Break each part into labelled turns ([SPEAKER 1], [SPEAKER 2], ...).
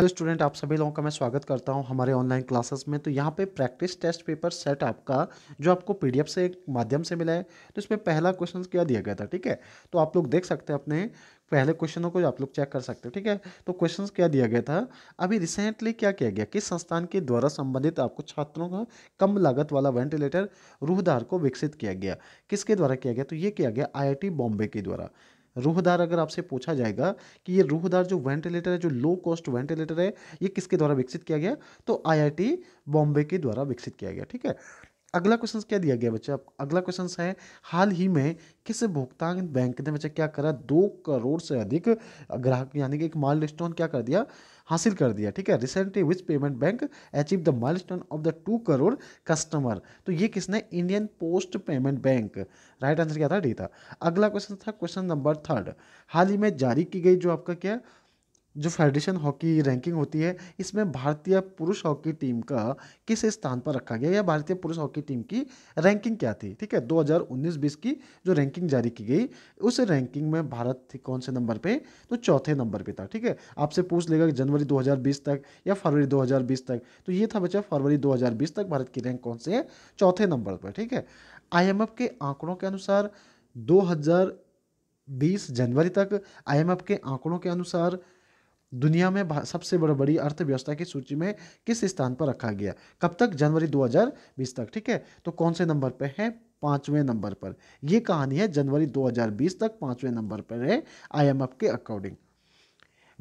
[SPEAKER 1] Hello student, आप सभी लोगों का मैं स्वागत करता हूं हमारे ऑनलाइन क्लासेस में। तो यहाँ पे प्रैक्टिस टेस्ट पेपर सेट आपका जो आपको पीडीएफ से एक माध्यम से मिला है, तो इसमें पहला क्वेश्चन क्या दिया गया था, ठीक है। तो आप लोग देख सकते हैं, अपने पहले क्वेश्चनों को आप लोग चेक कर सकते हैं, ठीक है। तो क्वेश्चन क्या दिया गया था, अभी रिसेंटली क्या किया गया, किस संस्थान के द्वारा संबंधित आपको छात्रों का कम लागत वाला वेंटिलेटर रूहदार को विकसित किया गया। किसके द्वारा किया गया, तो ये किया गया आईआईटी बॉम्बे के द्वारा। रूहदार अगर आपसे पूछा जाएगा कि ये रूहदार जो वेंटिलेटर है, जो लो कॉस्ट वेंटिलेटर है, ये किसके द्वारा विकसित किया गया, तो आईआईटी बॉम्बे के द्वारा विकसित किया गया, ठीक है। अगला क्वेश्चन क्या दिया गया बच्चा, अगला क्वेश्चन है, हाल ही में किस भुगतान बैंक ने बच्चा क्या करा, 2 करोड़ से अधिक ग्राहक यानी कि एक माइलस्टोन क्या कर दिया, हासिल कर दिया, ठीक है। Recently which payment bank achieve the milestone of the 2 crore customer, तो ये किसने, Indian post payment bank. Right answer क्या था, डी था। अगला क्वेश्चन था क्वेश्चन नंबर 3, हाल ही में जारी की गई जो आपका क्या, जो फेडरेशन हॉकी रैंकिंग होती है, इसमें भारतीय पुरुष हॉकी टीम का किस स्थान पर रखा गया, या भारतीय पुरुष हॉकी टीम की रैंकिंग क्या थी, ठीक है। 2019-20 की जो रैंकिंग जारी की गई, उस रैंकिंग में भारत थी कौन से नंबर पे, तो चौथे नंबर पे था, ठीक है। आपसे पूछ लेगा कि जनवरी 2020 तक या फरवरी 2020 तक, तो ये था बच्चा फरवरी 2020 तक भारत की रैंक कौन से है, चौथे नंबर पर, ठीक है। आईएमएफ के आंकड़ों के अनुसार 2020 जनवरी तक, आईएमएफ के आंकड़ों के अनुसार दुनिया में सबसे बड़ी अर्थव्यवस्था की सूची में किस स्थान पर रखा गया, कब तक, जनवरी 2020 तक, ठीक है। तो कौन से नंबर पर है, 5वें नंबर पर। यह कहानी है, जनवरी 2020 तक 5वें नंबर पर है आईएमएफ के अकॉर्डिंग।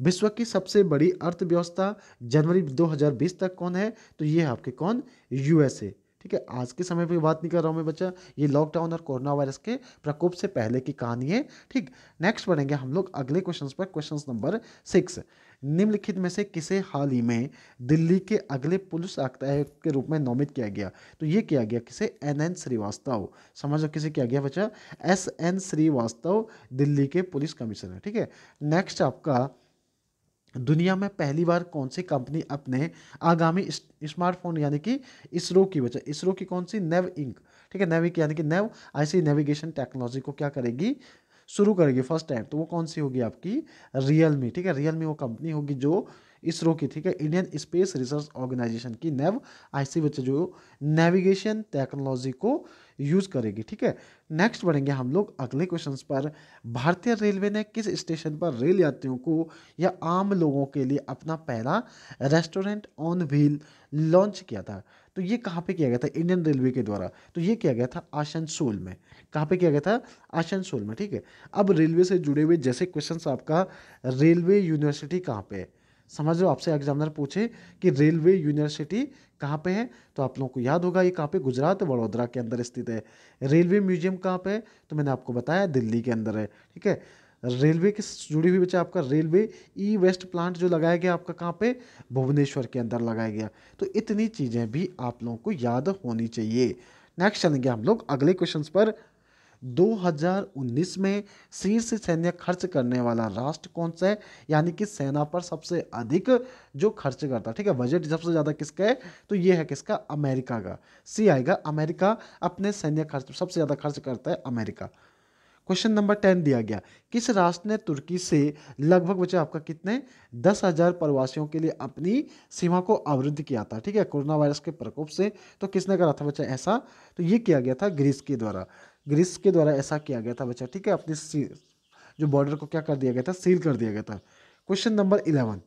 [SPEAKER 1] विश्व की सबसे बड़ी अर्थव्यवस्था जनवरी 2020 तक कौन है, तो ये है आपके कौन, यूएसए, ठीक है। आज के समय पे बात नहीं कर रहा हूँ मैं बच्चा, ये लॉकडाउन और कोरोना वायरस के प्रकोप से पहले की कहानी है, ठीक। नेक्स्ट बढ़ेंगे हम लोग अगले क्वेश्चन पर, क्वेश्चन नंबर 6, निम्नलिखित में से किसे हाल ही में दिल्ली के अगले पुलिस आयुक्त के रूप में नामित किया गया, तो ये किया गया किसे, एन श्रीवास्तव। समझो किसे किया गया बच्चा, एन श्रीवास्तव दिल्ली के पुलिस कमिश्नर, ठीक है। नेक्स्ट आपका, दुनिया में पहली बार कौन सी कंपनी अपने आगामी स्मार्टफोन यानी कि इसरो की वजह, इसरो की कौन सी, नेव इंक, ठीक है। नेव इंक यानी कि नेव ऐसी नेविगेशन टेक्नोलॉजी को क्या करेगी, शुरू करेगी फर्स्ट टाइम, तो वो कौन सी होगी आपकी, रियलमी, ठीक है। रियलमी वो कंपनी होगी जो इसरो की, ठीक है, इंडियन स्पेस रिसर्च ऑर्गेनाइजेशन की नेव ऐसी बच्चे जो नेविगेशन टेक्नोलॉजी को यूज करेगी, ठीक है। नेक्स्ट बढ़ेंगे हम लोग अगले क्वेश्चंस पर, भारतीय रेलवे ने किस स्टेशन पर रेल यात्रियों को या आम लोगों के लिए अपना पहला रेस्टोरेंट ऑन व्हील लॉन्च किया था, तो ये कहाँ पे किया गया था, इंडियन रेलवे के द्वारा, तो ये किया गया था आसनसोल में। कहाँ पे किया गया था, आसनसोल में, ठीक है। अब रेलवे से जुड़े हुए जैसे क्वेश्चंस आपका, रेलवे यूनिवर्सिटी कहाँ पे है, समझ लो आपसे एग्जामिनर पूछे कि रेलवे यूनिवर्सिटी कहाँ पे है, तो आप लोगों को याद होगा ये कहाँ पे, गुजरात वडोदरा के अंदर स्थित है। रेलवे म्यूजियम कहाँ पे है, तो मैंने आपको बताया दिल्ली के अंदर है, ठीक है। रेलवे की जुड़ी हुई बच्चा आपका रेलवे ई वेस्ट प्लांट जो लगाया गया आपका कहाँ पे, भुवनेश्वर के अंदर लगाया गया। तो इतनी चीज़ें भी आप लोगों को याद होनी चाहिए। नेक्स्ट चलेंगे हम लोग अगले क्वेश्चंस पर, 2019 में शीर्ष सैन्य खर्च करने वाला राष्ट्र कौन सा है, यानी कि सेना पर सबसे अधिक जो खर्च करता है, ठीक है। बजट सबसे ज़्यादा किसका है, तो ये है किसका, अमेरिका का, सी आएगा। अमेरिका अपने सैन्य खर्च सबसे ज़्यादा खर्च करता है, अमेरिका। क्वेश्चन नंबर 10 दिया गया, किस राष्ट्र ने तुर्की से लगभग बचे आपका कितने, 10,000 प्रवासियों के लिए अपनी सीमा को अवरुद्ध किया था, ठीक है, कोरोना वायरस के प्रकोप से। तो किसने करा था बच्चा ऐसा, तो ये किया गया था ग्रीस के द्वारा, ग्रीस के द्वारा ऐसा किया गया था बच्चा, ठीक है। अपनी जो बॉर्डर को क्या कर दिया गया था, सील कर दिया गया था। क्वेश्चन नंबर 11,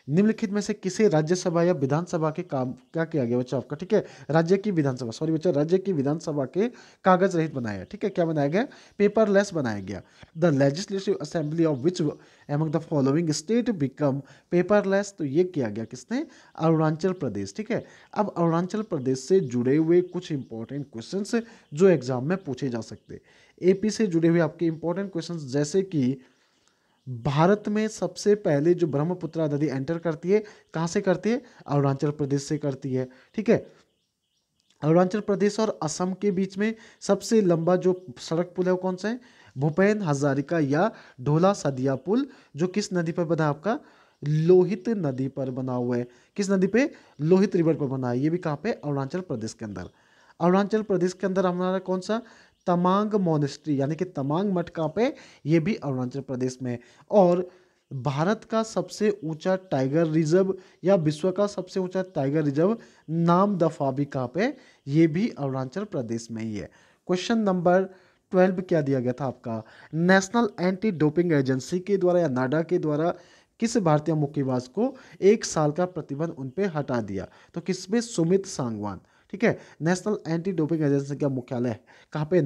[SPEAKER 1] निम्नलिखित में से किसे राज्यसभा या विधानसभा के काम क्या किया गया बच्चा आपका, ठीक है, राज्य की विधानसभा, सॉरी बच्चा, राज्य की विधानसभा के कागज रहित बनाया, ठीक है, क्या बनाया गया, पेपरलेस बनाया गया। The legislative assembly of which among the following state become paperless, तो ये किया गया किसने, अरुणाचल प्रदेश, ठीक है। अब अरुणाचल प्रदेश से जुड़े हुए कुछ इंपॉर्टेंट क्वेश्चंस जो एग्जाम में पूछे जा सकते, एपी से जुड़े हुए आपके इंपॉर्टेंट क्वेश्चंस, जैसे कि भारत में सबसे पहले जो ब्रह्मपुत्र नदी एंटर करती है, कहाँ से करती है, अरुणाचल प्रदेश से करती है, ठीक है। अरुणाचल प्रदेश और असम के बीच में सबसे लंबा जो सड़क पुल है वो कौन सा है, भूपेन हजारिका या ढोला सदिया पुल, जो किस नदी पर बना है आपका, लोहित नदी पर बना हुआ है। किस नदी पे, लोहित रिवर पर बना है। ये भी कहाँ पे, अरुणाचल प्रदेश के अंदर। अरुणाचल प्रदेश के अंदर हमारा कौन सा, तमांग मोनेस्ट्री यानी कि तमांग मठ कहाँ पे, ये भी अरुणाचल प्रदेश में। और भारत का सबसे ऊंचा टाइगर रिजर्व या विश्व का सबसे ऊंचा टाइगर रिजर्व नाम दफा भी कहाँ पे, ये भी अरुणाचल प्रदेश में ही है। क्वेश्चन नंबर 12 क्या दिया गया था आपका, नेशनल एंटी डोपिंग एजेंसी के द्वारा या नाडा के द्वारा किस भारतीय मुक्केबाज को 1 साल का प्रतिबंध उन पे हटा दिया, तो किसमें, सुमित सांगवान। ठीक है, नेशनल एंटी डोपिंग एजेंसी का मुख्यालय कहाँ पे,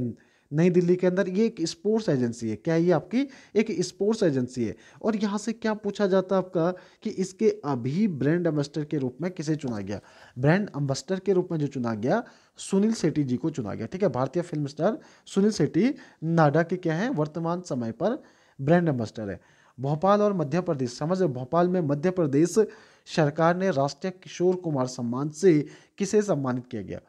[SPEAKER 1] नई दिल्ली के अंदर। ये एक स्पोर्ट्स एजेंसी है, क्या ये आपकी एक स्पोर्ट्स एजेंसी है। और यहाँ से क्या पूछा जाता है आपका कि इसके अभी ब्रांड एम्बेसडर के रूप में किसे चुना गया, ब्रांड एम्बेसडर के रूप में जो चुना गया सुनील शेट्टी जी को चुना गया। ठीक है, भारतीय फिल्म स्टार सुनील शेट्टी नाडा के क्या है, वर्तमान समय पर ब्रांड एम्बेसडर है। भोपाल और मध्य प्रदेश, समझ रहे हो? भोपाल में मध्य प्रदेश सरकार ने राष्ट्रीय किशोर कुमार सम्मान से किसे सम्मानित किया गया,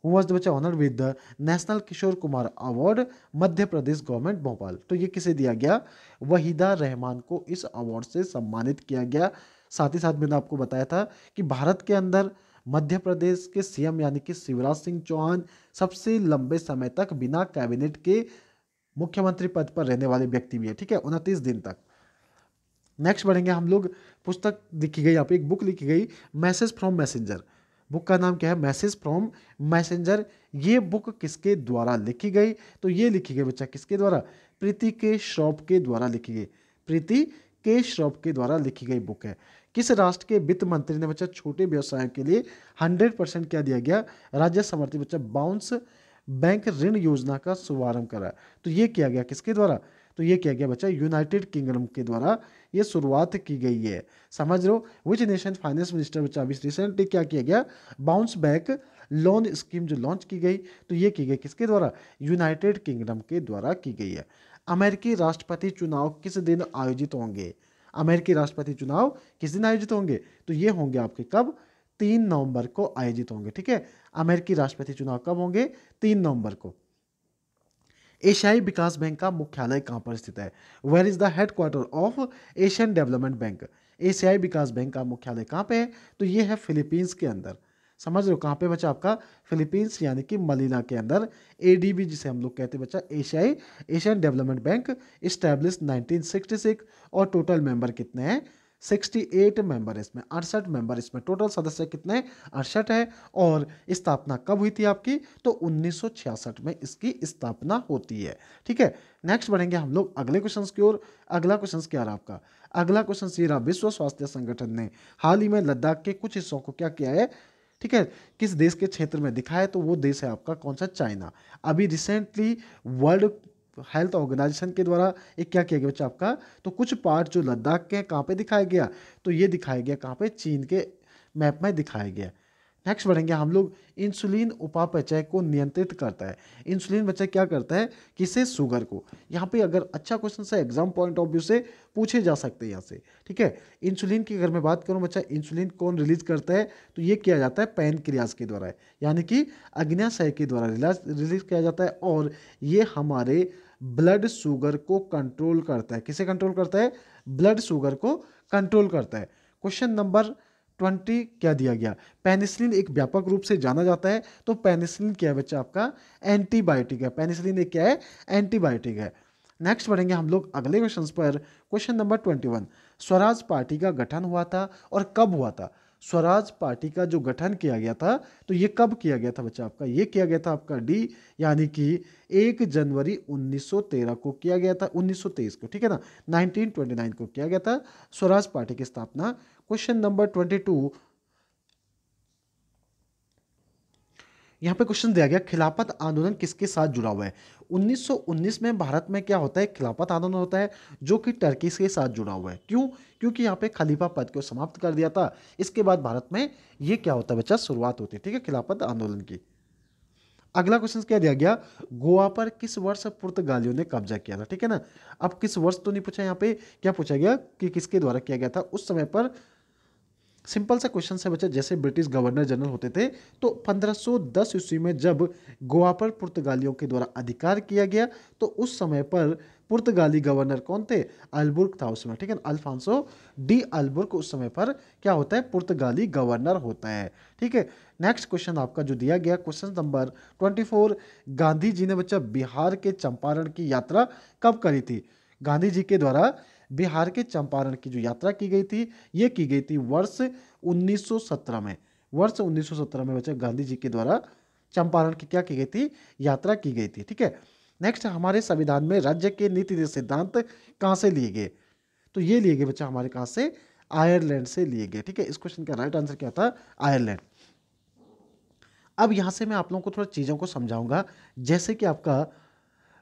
[SPEAKER 1] हु वाज द बच्चा honoured with the national Kishore Kumar award, Madhya Pradesh government Bhopal. तो ये किसे दिया गया, वहीदा रहमान को इस अवार्ड से सम्मानित किया गया। साथ ही साथ मैंने आपको बताया था कि भारत के अंदर मध्य प्रदेश के सीएम यानी कि शिवराज सिंह चौहान सबसे लंबे समय तक बिना कैबिनेट के मुख्यमंत्री पद पर रहने वाले व्यक्ति भी है। ठीक है, 29 दिन तक। नेक्स्ट बढ़ेंगे हम लोग, पुस्तक लिखी गई, यहाँ पे एक बुक लिखी गई, मैसेज फ्रॉम मैसेंजर। बुक का नाम क्या है, मैसेज फ्रॉम मैसेंजर। ये बुक किसके द्वारा लिखी गई, तो ये लिखी गई बच्चा किसके द्वारा, प्रीति के श्रॉफ के द्वारा लिखी गई, प्रीति के श्रॉफ के द्वारा लिखी गई बुक है। किस राष्ट्र के वित्त मंत्री ने बच्चा छोटे व्यवसायों के लिए 100% क्या दिया गया, राज्य समर्थित बच्चा बाउंस बैंक ऋण योजना का शुभारंभ करा। तो ये किया गया किसके द्वारा, तो ये किया गया बच्चा यूनाइटेड किंगडम के द्वारा ये शुरुआत की गई है। समझ लो, विच नेशन फाइनेंस मिनिस्टर बच्चा अभी रिसेंटली क्या किया गया, बाउंस बैक लोन स्कीम जो लॉन्च की गई, तो ये की गई किसके द्वारा, यूनाइटेड किंगडम के द्वारा की गई है। अमेरिकी राष्ट्रपति चुनाव किस दिन आयोजित होंगे, अमेरिकी राष्ट्रपति चुनाव किस दिन आयोजित होंगे, तो ये होंगे आपके कब, 3 नवंबर को आयोजित होंगे। ठीक है, अमेरिकी राष्ट्रपति चुनाव कब होंगे, 3 नवंबर को। एशियाई विकास बैंक का मुख्यालय कहाँ पर स्थित है, where is the headquarter of Asian development bank. एशियाई विकास बैंक का मुख्यालय कहाँ पे है, तो ये है फिलीपींस के अंदर। समझ रहे हो कहाँ पे बच्चा आपका, फिलीपींस यानी कि मनीला के अंदर। एडीबी जिसे हम लोग कहते हैं बच्चा, एशियन डेवलपमेंट बैंक, इस्टेब्लिश 1966। और टोटल मेंबर कितने हैं, 68 मेंबर है इसमें, 68 मेंबर इसमें, टोटल सदस्य कितने, 68 है। और स्थापना कब हुई थी आपकी, तो 1966 में इसकी स्थापना होती है। ठीक है, नेक्स्ट बढ़ेंगे हम लोग अगले क्वेश्चन की ओर। अगला क्वेश्चन क्या रहा आपका, अगला क्वेश्चन ये रहा, विश्व स्वास्थ्य संगठन ने हाल ही में लद्दाख के कुछ हिस्सों को क्या किया है, ठीक है, किस देश के क्षेत्र में दिखा है, तो वो देश है आपका कौन सा, चाइना। अभी रिसेंटली वर्ल्ड हेल्थ ऑर्गेनाइजेशन के द्वारा एक क्या किया गया बच्चा आपका, तो कुछ पार्ट जो लद्दाख के कहाँ पे दिखाया गया, तो ये दिखाया गया कहाँ पे, चीन के मैप में दिखाया गया। नेक्स्ट बढ़ेंगे हम लोग, इंसुलिन उपापचय को नियंत्रित करता है। इंसुलिन बच्चा क्या करता है, किसे, शुगर को। यहाँ पे अगर अच्छा क्वेश्चन से एग्जाम पॉइंट ऑफ व्यू से पूछे जा सकते हैं यहाँ से। ठीक है, इंसुलिन की अगर मैं बात करूँ बच्चा, इंसुलिन कौन रिलीज करता है, तो ये किया जाता है पैनक्रियाज के द्वारा, यानी कि अग्न्याशय के द्वारा रिलीज किया जाता है। और ये हमारे ब्लड शुगर को कंट्रोल करता है, किसे कंट्रोल करता है, ब्लड शुगर को कंट्रोल करता है। क्वेश्चन नंबर 20 क्या दिया गया, पेनिसिलिन एक व्यापक रूप से जाना जाता है, तो पेनिसिलिन क्या है बच्चा आपका, एंटीबायोटिक है। पेनिसिलिन एक क्या है, एंटीबायोटिक है। नेक्स्ट बढ़ेंगे हम लोग अगले क्वेश्चन पर। क्वेश्चन नंबर 21, स्वराज पार्टी का गठन हुआ था और कब हुआ था। स्वराज पार्टी का जो गठन किया गया था, तो ये कब किया गया था बच्चा आपका, ये किया गया था आपका डी, यानी कि 1 जनवरी 1913 को किया गया था, 1923 को। ठीक है ना, 1929 को किया गया था स्वराज पार्टी की स्थापना। क्वेश्चन नंबर 22, यहाँ पे क्वेश्चन दिया गया, खिलाफत आंदोलन किसके साथ जुड़ा हुआ है। 1919 में भारत में क्या होता है, खिलाफत आंदोलन होता है, जो कि टर्की के साथ जुड़ा हुआ है। क्यों, क्योंकि यहाँ पे खलीफा पद को समाप्त कर दिया था। इसके बाद भारत में ये क्या होता है बच्चा, शुरुआत होती है। ठीक है, खिलाफत आंदोलन की। अगला क्वेश्चन क्या दिया गया, गोवा पर किस वर्ष पुर्तगालियों ने कब्जा किया था। ठीक है ना, अब किस वर्ष तो नहीं पूछा, यहाँ पे क्या पूछा गया कि किसके द्वारा किया गया था उस समय पर। सिंपल सा क्वेश्चन है बच्चा, जैसे ब्रिटिश गवर्नर जनरल होते थे, तो 1510 ईस्वी में जब गोवा पर पुर्तगालियों के द्वारा अधिकार किया गया, तो उस समय पर पुर्तगाली गवर्नर कौन थे, अल्बुर्क था उस समय। ठीक है, अल्फांसो डी अल्बुर्क उस समय पर क्या होता है, पुर्तगाली गवर्नर होता है। ठीक है, नेक्स्ट क्वेश्चन आपका जो दिया गया, क्वेश्चन नंबर 24, गांधी जी ने बच्चा बिहार के चंपारण की यात्रा कब करी थी। गांधी जी के द्वारा बिहार के चंपारण की जो यात्रा की गई थी, ये की गई थी वर्ष 1917 में। वर्ष 1917 में बच्चे गांधी जी के द्वारा चंपारण की क्या की गई थी, यात्रा की गई थी। ठीक है, नेक्स्ट, हमारे संविधान में राज्य के नीति सिद्धांत कहाँ से लिए गए? तो ये लिए गए बच्चा हमारे कहाँ से, आयरलैंड से लिए गए। ठीक है, इस क्वेश्चन का राइट आंसर क्या था, आयरलैंड। अब यहां से मैं आप लोगों को थोड़ा चीज़ों को समझाऊंगा, जैसे कि आपका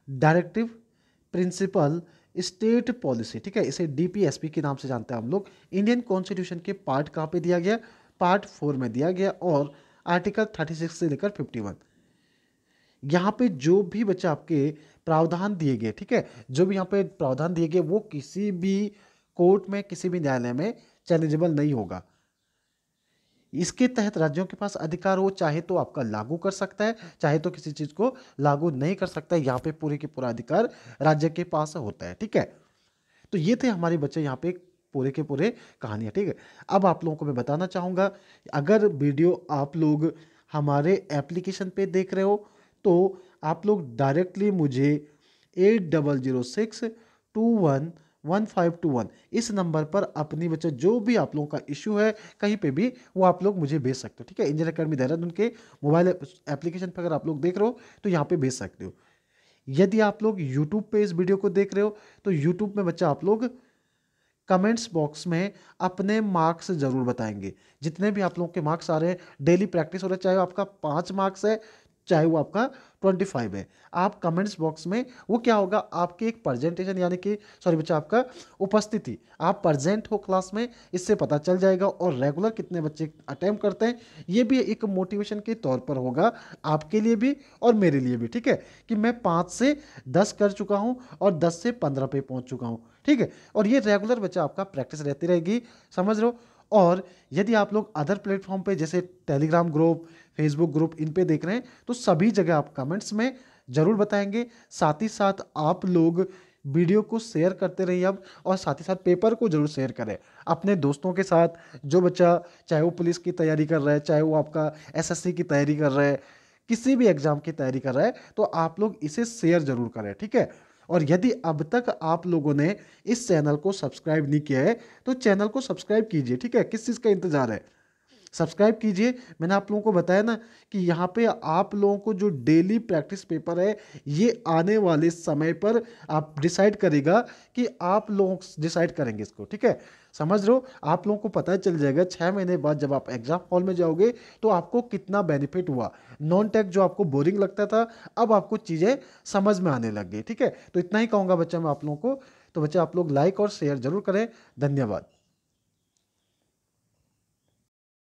[SPEAKER 1] डायरेक्टिव प्रिंसिपल स्टेट पॉलिसी। ठीक है, इसे डीपीएसपी के नाम से जानते हैं हम लोग। इंडियन कॉन्स्टिट्यूशन के पार्ट कहाँ पे दिया गया, पार्ट 4 में दिया गया, और आर्टिकल 36 से लेकर 51, यहाँ पे जो भी बच्चा आपके प्रावधान दिए गए, ठीक है, जो भी यहाँ पे प्रावधान दिए गए वो किसी भी कोर्ट में, किसी भी न्यायालय में चैलेंजेबल नहीं होगा। इसके तहत राज्यों के पास अधिकार हो, चाहे तो आपका लागू कर सकता है, चाहे तो किसी चीज को लागू नहीं कर सकता है। यहाँ पे पूरे के पूरा अधिकार राज्य के पास होता है। ठीक है, तो ये थे हमारे बच्चे यहाँ पे पूरे के पूरे कहानियाँ। ठीक है, अब आप लोगों को मैं बताना चाहूँगा, अगर वीडियो आप लोग हमारे एप्लीकेशन पे देख रहे हो तो आप लोग डायरेक्टली मुझे 8006211521 इस नंबर पर अपनी बच्चे जो भी आप लोगों का इश्यू है कहीं पे भी, वो आप लोग मुझे भेज सकते हो। ठीक है, इंजीनियर अकेडमी देहरादून के मोबाइल एप्लीकेशन पर अगर आप लोग देख रहे हो तो यहाँ पे भेज सकते हो। यदि आप लोग यूट्यूब पे इस वीडियो को देख रहे हो तो यूट्यूब में बच्चा आप लोग कमेंट्स बॉक्स में अपने मार्क्स जरूर बताएंगे, जितने भी आप लोगों के मार्क्स आ रहे हैं, डेली प्रैक्टिस हो रहा है, चाहे वो आपका 5 मार्क्स है, चाहे वो आपका 25 है। आप कमेंट्स बॉक्स में, वो क्या होगा, आपकी एक प्रेजेंटेशन यानी कि सॉरी बच्चा आपका उपस्थिति, आप प्रेजेंट हो क्लास में, इससे पता चल जाएगा। और रेगुलर कितने बच्चे अटेम्प्ट करते हैं, ये भी एक मोटिवेशन के तौर पर होगा आपके लिए भी और मेरे लिए भी। ठीक है, कि मैं 5 से 10 कर चुका हूँ और 10 से 15 पे पहुँच चुका हूँ। ठीक है, और ये रेगुलर बच्चा आपका प्रैक्टिस रहती रहेगी, समझ रहे हो। और यदि आप लोग अदर प्लेटफॉर्म पे जैसे टेलीग्राम ग्रुप, फेसबुक ग्रुप, इन पे देख रहे हैं तो सभी जगह आप कमेंट्स में जरूर बताएंगे। साथ ही साथ आप लोग वीडियो को शेयर करते रहिए अब, और साथ ही साथ पेपर को जरूर शेयर करें अपने दोस्तों के साथ। जो बच्चा, चाहे वो पुलिस की तैयारी कर रहा है, चाहे वो आपका एसएससी की तैयारी कर रहा है, किसी भी एग्जाम की तैयारी कर रहा है, तो आप लोग इसे शेयर जरूर करें। ठीक है, और यदि अब तक आप लोगों ने इस चैनल को सब्सक्राइब नहीं किया है तो चैनल को सब्सक्राइब कीजिए। ठीक है, किस चीज़ का इंतजार है, सब्सक्राइब कीजिए। मैंने आप लोगों को बताया ना कि यहाँ पे आप लोगों को जो डेली प्रैक्टिस पेपर है, ये आने वाले समय पर आप डिसाइड करेगा कि आप लोग डिसाइड करेंगे इसको। ठीक है, समझ रहे हो, आप लोगों को पता चल जाएगा 6 महीने बाद जब आप एग्जाम हॉल में जाओगे तो आपको कितना बेनिफिट हुआ। नॉन टेक जो आपको बोरिंग लगता था, अब आपको चीज़ें समझ में आने लग गई। ठीक है, तो इतना ही कहूँगा बच्चा मैं आप लोगों को। तो बच्चा आप लोग लाइक और शेयर जरूर करें। धन्यवाद।